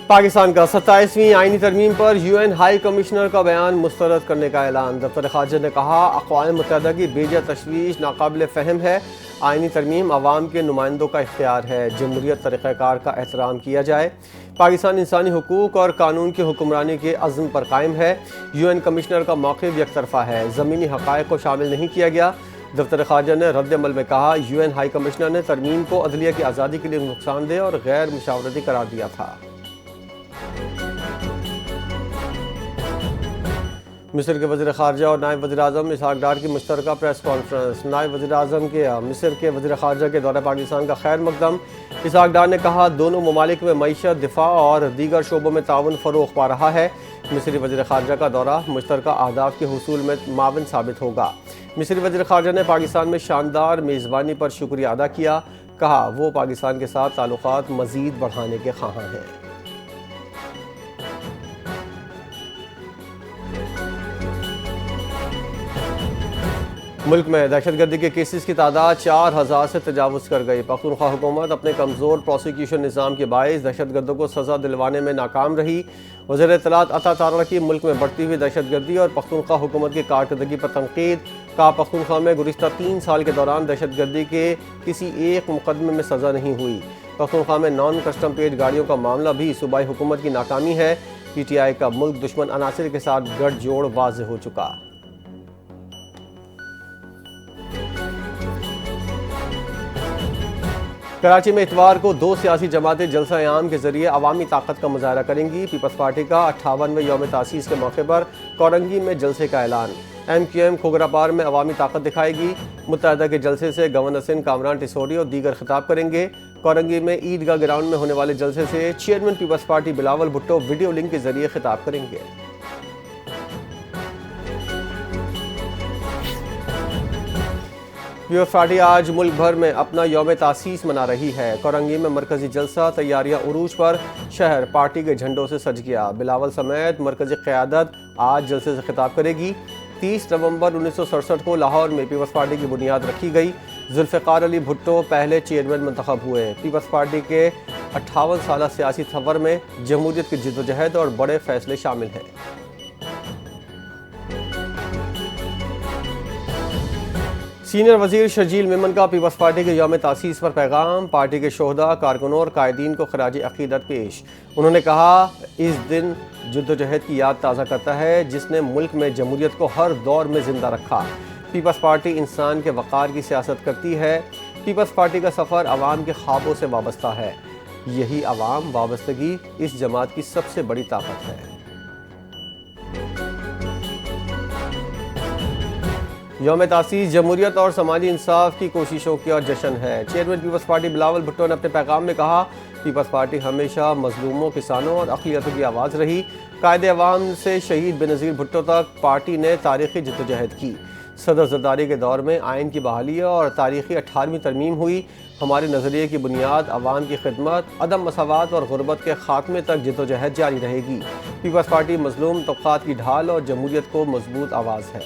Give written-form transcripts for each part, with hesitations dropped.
پاکستان کا 27ویں آئینی ترمیم پر UN ہائی کمشنر کا بیان مسترد کرنے کا اعلان۔ دفتر خارجہ نے کہا اقوام متحدہ کی بیجا تشویش ناقابل فہم ہے۔ آئینی ترمیم عوام کے نمائندوں کا اختیار ہے۔ جمہوریت طریقہ کار کا احترام کیا جائے۔ پاکستان انسانی حقوق اور قانون کی حکمرانی کے عزم پر قائم ہے۔ UN کمشنر کا موقف یک طرفہ ہے، زمینی حقائق کو شامل نہیں کیا گیا۔ دفتر خارجہ نے رد عمل میں کہا UN ہائی کمشنر نے ترمیم کو عدلیہ کی آزادی کے لیے نقصان دہ اور غیر مشاورتی قرار دیا تھا۔ مصر کے وزیر خارجہ اور نائب وزیر اعظم اسحاق ڈار کی مشترکہ پریس کانفرنس۔ نائب وزیر اعظم کے مصر کے وزیر خارجہ کے دورہ پاکستان کا خیر مقدم۔ اسحاق ڈار نے کہا دونوں ممالک میں معیشت، دفاع اور دیگر شعبوں میں تعاون فروغ پا رہا ہے۔ مصری وزیر خارجہ کا دورہ مشترکہ اہداف کے حصول میں معاون ثابت ہوگا۔ مصری وزیر خارجہ نے پاکستان میں شاندار میزبانی پر شکریہ ادا کیا، کہا وہ پاکستان کے ساتھ تعلقات مزید بڑھانے کے خواہاں ہیں۔ ملک میں دہشت گردی کے کیسز کی تعداد 4000 سے تجاوز کر گئی۔ پختونخوا حکومت اپنے کمزور پروسیکیوشن نظام کے باعث دہشت گردوں کو سزا دلوانے میں ناکام رہی۔ وزیر اطلاعات عطا تارڑ کی ملک میں بڑھتی ہوئی دہشت گردی اور پختونخوا حکومت کی کارکردگی پر تنقید، کہا پختونخوا میں گزشتہ 3 سال کے دوران دہشت گردی کے کسی ایک مقدمے میں سزا نہیں ہوئی۔ پختونخوا میں نان کسٹم پیڈ گاڑیوں کا معاملہ بھی صوبائی حکومت کی ناکامی ہے۔ PTI کا ملک دشمن عناصر کے ساتھ گٹھ جوڑ واضح ہو چکا۔ کراچی میں اتوار کو 2 سیاسی جماعتیں جلسہ عام کے ذریعے عوامی طاقت کا مظاہرہ کریں گی۔ پیپلز پارٹی کا 58ویں یوم تاسیس کے موقع پر کورنگی میں جلسے کا اعلان۔ MQM کھوگرا پار میں عوامی طاقت دکھائے گی۔ متحدہ کے جلسے سے گورنر سندھ کامران ٹیسوری اور دیگر خطاب کریں گے۔ کورنگی میں عیدگاہ گراؤنڈ میں ہونے والے جلسے سے chairman Peoples Party Bilawal Bhutto video link کے ذریعے خطاب کریں گے۔ پیپلز پارٹی آج ملک بھر میں اپنا یوم تاسیس منا رہی ہے۔ کورنگی میں مرکزی جلسہ، تیاریاں عروج پر، شہر پارٹی کے جھنڈوں سے سج گیا۔ بلاول سمیت مرکزی قیادت آج جلسے سے خطاب کرے گی۔ 30 نومبر 1967 کو لاہور میں پیپلز پارٹی کی بنیاد رکھی گئی۔ ذوالفقار علی بھٹو پہلے چیئرمین منتخب ہوئے۔ پیپلز پارٹی کے 58 سالہ سیاسی سفر میں جمہوریت کی جدوجہد اور بڑے فیصلے شامل ہیں۔ سینئر وزیر شرجیل میمن کا پیپلز پارٹی کے یوم تاسیس پر پیغام، پارٹی کے شہداء، کارکنوں اور قائدین کو خراج عقیدت پیش۔ انہوں نے کہا اس دن جدوجہد کی یاد تازہ کرتا ہے جس نے ملک میں جمہوریت کو ہر دور میں زندہ رکھا۔ پیپلز پارٹی انسان کے وقار کی سیاست کرتی ہے۔ پیپلز پارٹی کا سفر عوام کے خوابوں سے وابستہ ہے۔ یہی عوام وابستگی اس جماعت کی سب سے بڑی طاقت ہے۔ یوم تاسیس جمہوریت اور سماجی انصاف کی کوششوں کا جشن ہے۔ چیئرمین پیپلز پارٹی بلاول بھٹو نے اپنے پیغام میں کہا پیپلز پارٹی ہمیشہ مظلوموں، کسانوں اور اقلیتوں کی آواز رہی۔ قائد عوام سے شہید بینظیر بھٹو تک پارٹی نے تاریخی جدوجہد کی۔ صدر زرداری کے دور میں آئین کی بحالی اور تاریخی 18ویں ترمیم ہوئی۔ ہمارے نظریے کی بنیاد عوام کی خدمت، عدم مساوات اور غربت کے خاتمے تک جدوجہد جاری رہے گی۔ پیپلز پارٹی مظلوم طبقات کی ڈھال اور جمہوریت کو مضبوط آواز ہے۔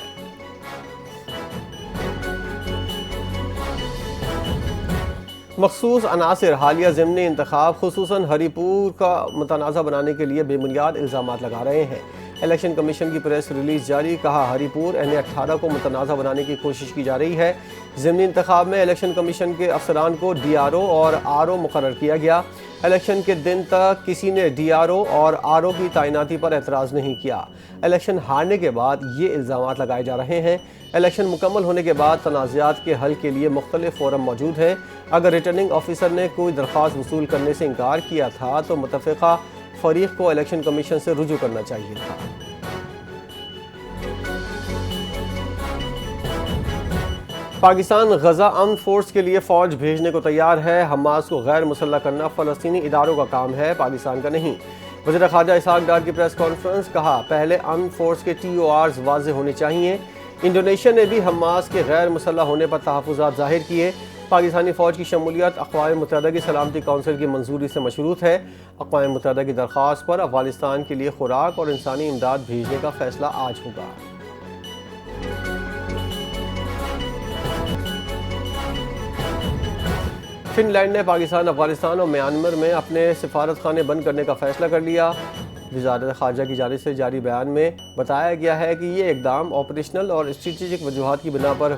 مخصوص عناصر حالیہ ضمنی انتخاب خصوصاً ہری پور کا متنازع بنانے کے لیے بے بنیاد الزامات لگا رہے ہیں۔ الیکشن کمیشن کی پریس ریلیز جاری، کہا ہری پور NA-18 کو متنازع بنانے کی کوشش کی جا رہی ہے۔ ضمنی انتخاب میں الیکشن کمیشن کے افسران کو DRO اور RO مقرر کیا گیا۔ الیکشن کے دن تک کسی نے DRO اور RO کی تعیناتی پر اعتراض نہیں کیا۔ الیکشن ہارنے کے بعد یہ الزامات لگائے جا رہے ہیں۔ الیکشن مکمل ہونے کے بعد تنازعات کے حل کے لیے مختلف فورم موجود ہیں۔ اگر ریٹرننگ آفیسر نے کوئی درخواست وصول کرنے سے انکار کیا تھا تو متفقہ فریق کو الیکشن کمیشن سے رجوع کرنا چاہیے تھا۔ پاکستان غزہ امن فورس کے لیے فوج بھیجنے کو تیار ہے۔ حماس کو غیر مسلح کرنا فلسطینی اداروں کا کام ہے، پاکستان کا نہیں۔ وزیر خارجہ اسحاق ڈار کی پریس کانفرنس، کہا پہلے امن فورس کے TORs واضح ہونے چاہیے۔ انڈونیشیا نے بھی حماس کے غیر مسلح ہونے پر تحفظات ظاہر کیے۔ پاکستانی فوج کی شمولیت اقوام متحدہ کی سلامتی کونسل کی منظوری سے مشروط ہے۔ اقوام متحدہ کی درخواست پر افغانستان کے لیے خوراک اور انسانی امداد بھیجنے کا فیصلہ آج ہوگا۔ فن لینڈ نے پاکستان، افغانستان اور میانمار میں اپنے سفارت خانے بند کرنے کا فیصلہ کر لیا۔ وزارت خارجہ کی جانب سے جاری بیان میں بتایا گیا ہے کہ یہ اقدام آپریشنل اور اسٹریٹجک وجوہات کی بنا پر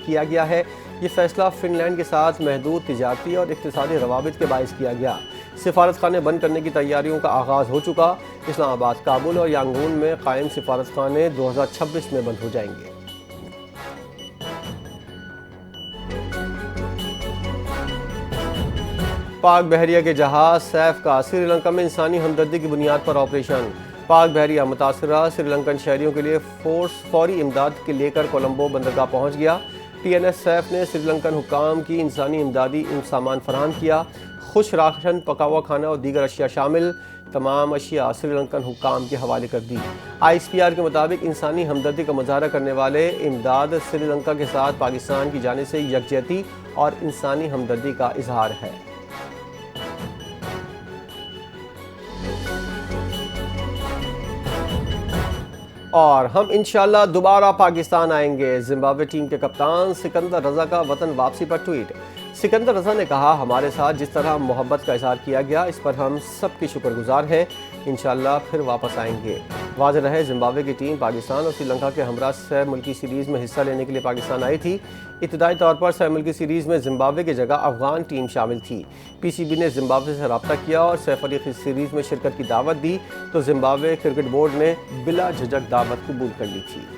کیا گیا ہے۔ یہ فیصلہ فن لینڈ کے ساتھ محدود تجارتی اور اقتصادی روابط کے باعث کیا گیا۔ سفارت خانے بند کرنے کی تیاریوں کا آغاز ہو چکا۔ اسلام آباد، کابل اور یانگون میں قائم سفارت خانے 2026 میں بند ہو جائیں گے۔ پاک بحریہ کے جہاز سیف کا سری لنکا میں انسانی ہمدردی کی بنیاد پر آپریشن۔ پاک بحریہ متاثرہ سری لنکن شہریوں کے لیے فوری امداد کے لے کر کولمبو بندرگاہ پہنچ گیا۔ ٹی این ایس سیف نے سری لنکن حکام کی انسانی امدادی سامان فراہم کیا۔ خوش راشن، پکا ہوا کھانا اور دیگر اشیاء شامل تمام اشیاء سری لنکن حکام کے حوالے کر دی۔ آئی ایس پی آر کے مطابق انسانی ہمدردی کا مظاہرہ کرنے والے امداد سری لنکا کے ساتھ پاکستان کی جانب سے یکجہتی اور انسانی ہمدردی کا اظہار ہے۔ اور ہم انشاءاللہ دوبارہ پاکستان آئیں گے۔ زمبابوے ٹیم کے کپتان سکندر رضا کا وطن واپسی پر ٹویٹ۔ سکندر رضا نے کہا، ہمارے ساتھ جس طرح محبت کا اظہار کیا گیا اس پر ہم سب کی شکر گزار ہیں۔ انشاءاللہ پھر واپس آئیں گے۔ واضح رہے، زمبابوے کی ٹیم پاکستان اور سری لنکا کے ہمراہ سہ ملکی سیریز میں حصہ لینے کے لیے پاکستان آئی تھی۔ ابتدائی طور پر سہ ملکی سیریز میں زمبابوے کی جگہ افغان ٹیم شامل تھی۔ پی سی بی نے زمبابوے سے رابطہ کیا اور سہ فریقی سیریز میں شرکت کی دعوت دی تو زمبابوے کرکٹ بورڈ نے بلا جھجک دعوت قبول کر لی تھی۔